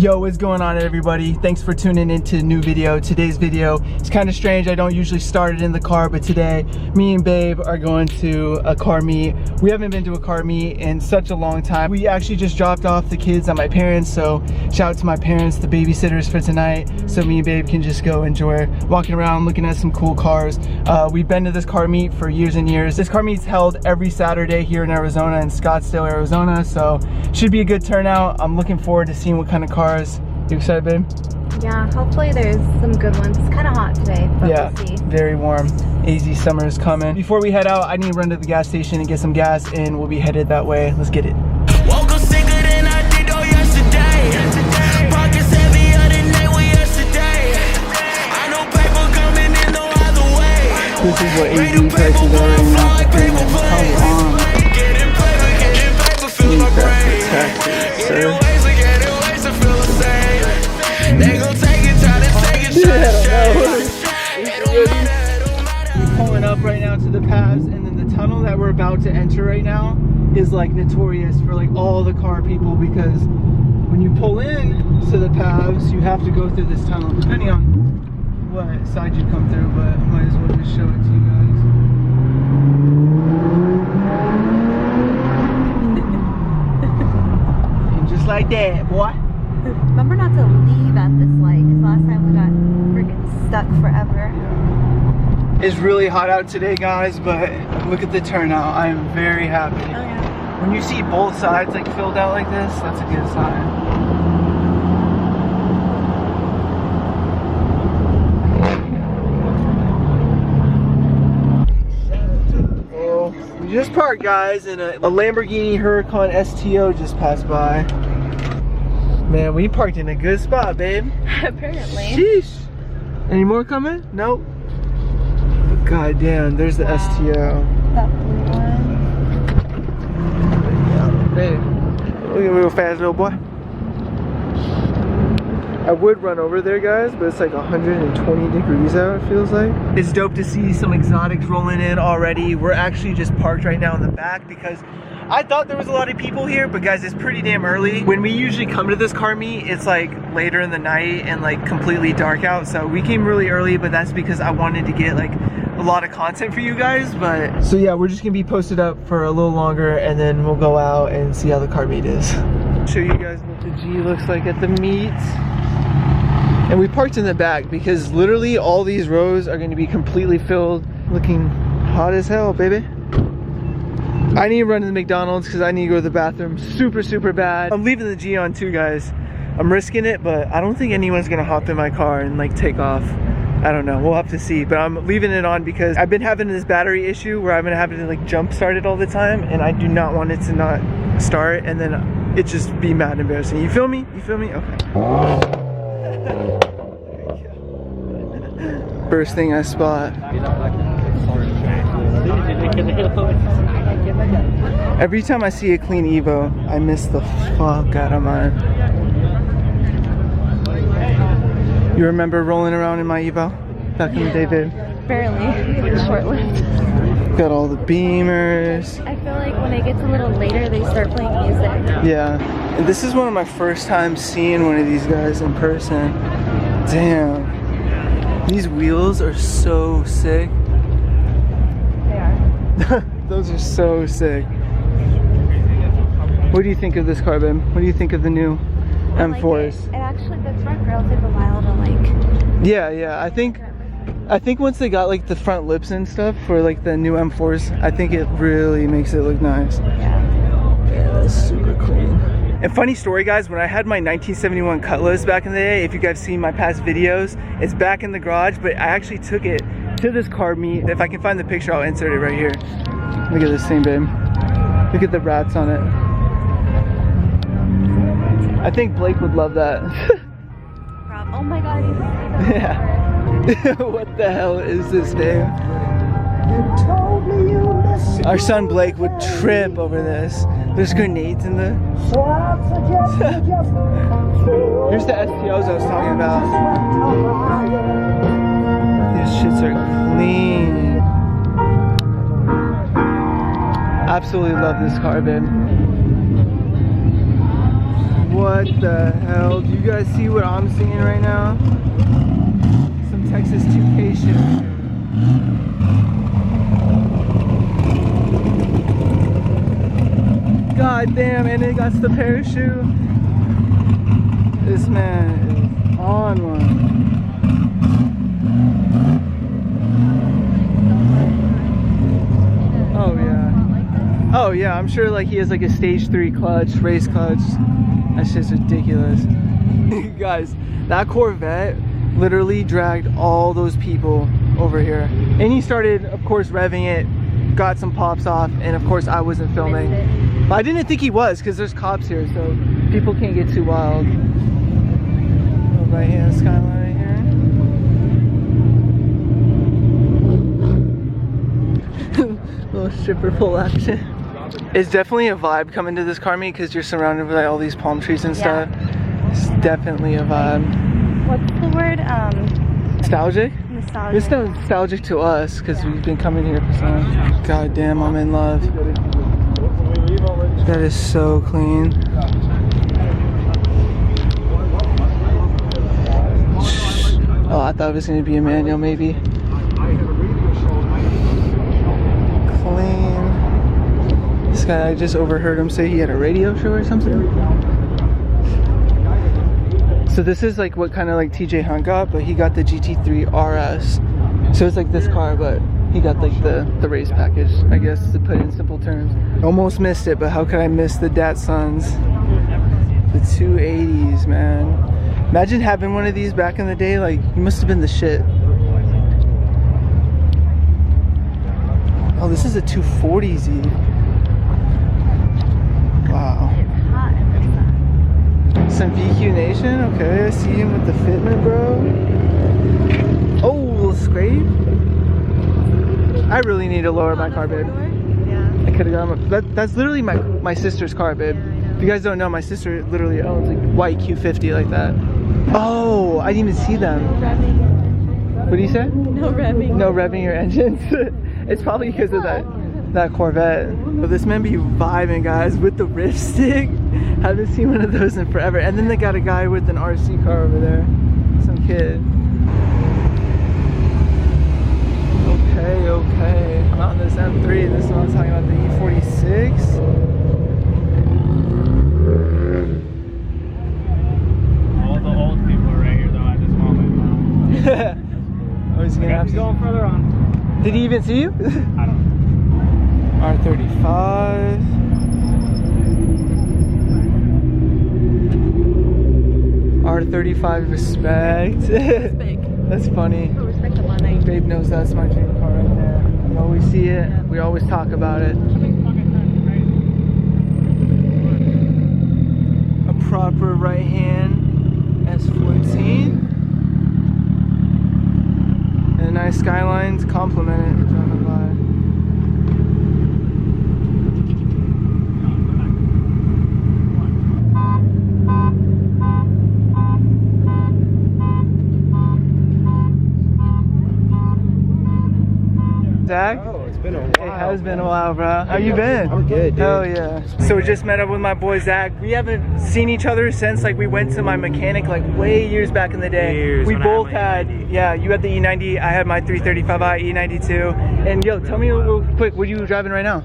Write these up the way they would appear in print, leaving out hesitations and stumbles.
Yo, what's going on everybody? Thanks for tuning into a new video. Today's video is kind of strange. I don't usually start it in the car, but today me and Babe are going to a car meet. We haven't been to a car meet in such a long time. We actually just dropped off the kids at my parents, so shout out to my parents, the babysitters for tonight, so me and Babe can just go enjoy walking around looking at some cool cars. We've been to this car meet for years and years. This car meet's held every Saturday here in Arizona, in Scottsdale, Arizona, so should be a good turnout. I'm looking forward to seeing what kind of cars. You excited, babe? Yeah, hopefully there's some good ones. It's kind of hot today, but yeah, we'll see. Very warm. AZ summer is coming. Before we head out, I need to run to the gas station and get some gas, and we'll be headed that way. Let's get it. Woke up sicker than I did yesterday. Pockets heavier than they were yesterday. I know paper coming in no other way. This is what AZ prices are right now. Come on. Getting paper, fill my brain. Sir. They gon' take it, try to take it, try to We're pulling up right now to the paths, and then the tunnel that we're about to enter right now is like notorious for like all the car people, because when you pull in to the paths, you have to go through this tunnel, depending on what side you come through, but I might as well just show it to you guys. And just like that, boy. Remember not to leave at this light, because last time we got freaking stuck forever. It's really hot out today, guys, but look at the turnout. I am very happy. Oh yeah. When you see both sides like filled out like this, that's a good sign. Oh, we just parked, guys, and a Lamborghini Huracan STO just passed by. Man, we parked in a good spot, babe. Apparently. Sheesh. Any more coming? Nope. But goddamn, there's the STO. That blue one. Babe, look at real fast, little boy. I would run over there, guys, but it's like 120 degrees out, it feels like. It's dope to see some exotics rolling in already. We're actually just parked right now in the back because I thought there was a lot of people here, but guys, it's pretty damn early. When we usually come to this car meet, it's like later in the night and like completely dark out. So we came really early, but that's because I wanted to get like a lot of content for you guys. But so yeah, we're just gonna be posted up for a little longer, and then we'll go out and see how the car meet is. Show you guys what the G looks like at the meet. And we parked in the back because literally all these rows are gonna be completely filled, looking hot as hell, baby. I need to run to the McDonald's because I need to go to the bathroom super bad. I'm leaving the G on too, guys. I'm risking it, but I don't think anyone's gonna hop in my car and like take off. I don't know, we'll have to see. But I'm leaving it on because I've been having this battery issue where I've been having to like jump start it all the time, and I do not want it to not start and then it just be mad embarrassing. You feel me? You feel me? Okay. First thing I spot. Every time I see a clean Evo, I miss the fuck out of mine. You remember rolling around in my Evo back in the day, babe? Barely. Short-lived. Got all the Beamers. I feel like when it gets a little later, they start playing music. Yeah. And this is one of my first times seeing one of these guys in person. Damn. These wheels are so sick. They are. Those are so sick. What do you think of this car, babe? What do you think of the new M4s? Like it actually, the front grill took a while to like. Yeah. I think once they got like the front lips and stuff for like the new M4s, I think it really makes it look nice. Yeah. Yeah, that's super clean. And funny story, guys, when I had my 1971 Cutlass back in the day, if you guys seen my past videos, it's back in the garage, but I actually took it to this car meet. If I can find the picture, I'll insert it right here. Look at this thing, babe. Look at the rats on it. I think Blake would love that. Oh my god, you can see Yeah. What the hell is this, babe? Our son Blake would trip over this. There's grenades in the... Here's the STOs I was talking about. These shits are clean. Absolutely love this car, babe. What the hell? Do you guys see what I'm seeing right now? Some Texas 2K shit. God damn, and it got the parachute. This man is on one. Oh yeah. Oh yeah, I'm sure like he has like a stage 3 clutch, race clutch. That's just ridiculous. Guys, that Corvette literally dragged all those people over here. And he started, of course, revving it, got some pops off, and of course I wasn't filming. But I didn't think he was, because there's cops here, so people can't get too wild. Right hand skyline right here. Little stripper pole action. It's definitely a vibe coming to this car meet because you're surrounded by all these palm trees and stuff. It's definitely a vibe. What's the word? Nostalgic? Nostalgic. It's nostalgic to us because we've been coming here for so long. God damn, I'm in love. That is so clean. Oh, I thought it was going to be a manual maybe. Clean. This guy, I just overheard him say he had a radio show or something. So this is like what kind of like TJ Hunt got, but he got the GT3 RS. So it's like this car, but he got like the race package, I guess, to put it in simple terms. Almost missed it, but how could I miss the Datsuns? The 280s, man. Imagine having one of these back in the day, like, you must have been the shit. Oh, this is a 240Z. Wow. Some VQ Nation, okay, I see him with the fitment, bro. Oh, little scrape. I really need to lower my car, babe. Yeah. I could have gone, that's literally my sister's car, babe. If you guys don't know, my sister literally owns like white Q50 like that. Oh, I didn't even see them. What do you say? No revving. No revving your engines. It's probably because of that Corvette. But this man be vibing, guys, with the rift stick. Haven't seen one of those in forever. And then they got a guy with an RC car over there. Some kid. Okay. I'm out on this M3. This is what I'm talking about, the E46. All the old people are right here though at this moment. Oh, he's gonna have to go further on. Did he even see you? I don't know. R35. R35 respect. That's funny. Respect the money. Babe knows that's my dream car right there. We always see it. We always talk about it. A proper right hand S14. And a nice skyline to complement it. Driving by. Zach? Oh, it's been a while. It has been a while, bro. How you been? I'm good, dude. Hell yeah. So we just met up with my boy Zach. We haven't seen each other since like we went to my mechanic like way years back in the day. Years we when both I had my had, E90. yeah, you had the E90, I had my 335i E92. And yo, tell me real quick, what are you driving right now?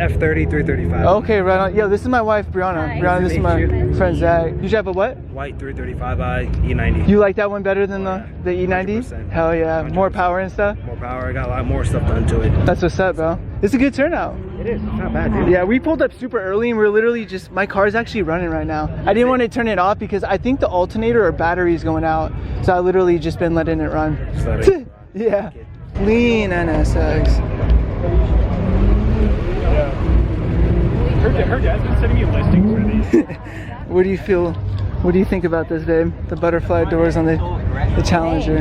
F30, 335. Okay, right on. Yo, this is my wife, Brianna. Hi. Brianna, this is my friend Zach. You have a what? White 335i E90. You like that one better than the E90? 100%. Hell yeah. More 100%. power and stuff? More power. I got a lot more stuff done to it. That's what's up, bro. It's a good turnout. It is. It's not bad, dude. Yeah, we pulled up super early and we're literally just, my car's actually running right now. I didn't want to turn it off because I think the alternator or battery is going out. So I literally just been letting it run. Just let it- Yeah. Lean NSX. Her dad's been sending me listings for these. What do you feel? What do you think about this, babe? The butterfly doors on the Challenger.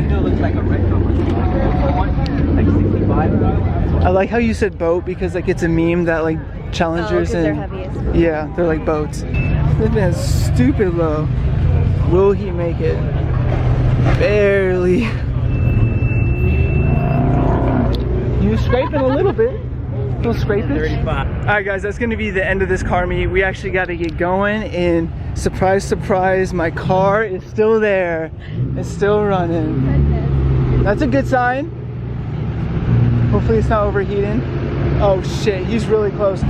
I like how you said boat because like it's a meme that like Challengers they're and heaviest. yeah, they're like boats. This man's stupid low. Will he make it? Barely. You scraping a little bit. Little scrapage? 35. All right, guys, that's gonna be the end of this car meet. We actually got to get going, and surprise, surprise, my car is still there. It's still running. Goodness. That's a good sign. Hopefully it's not overheating. Oh shit, he's really close.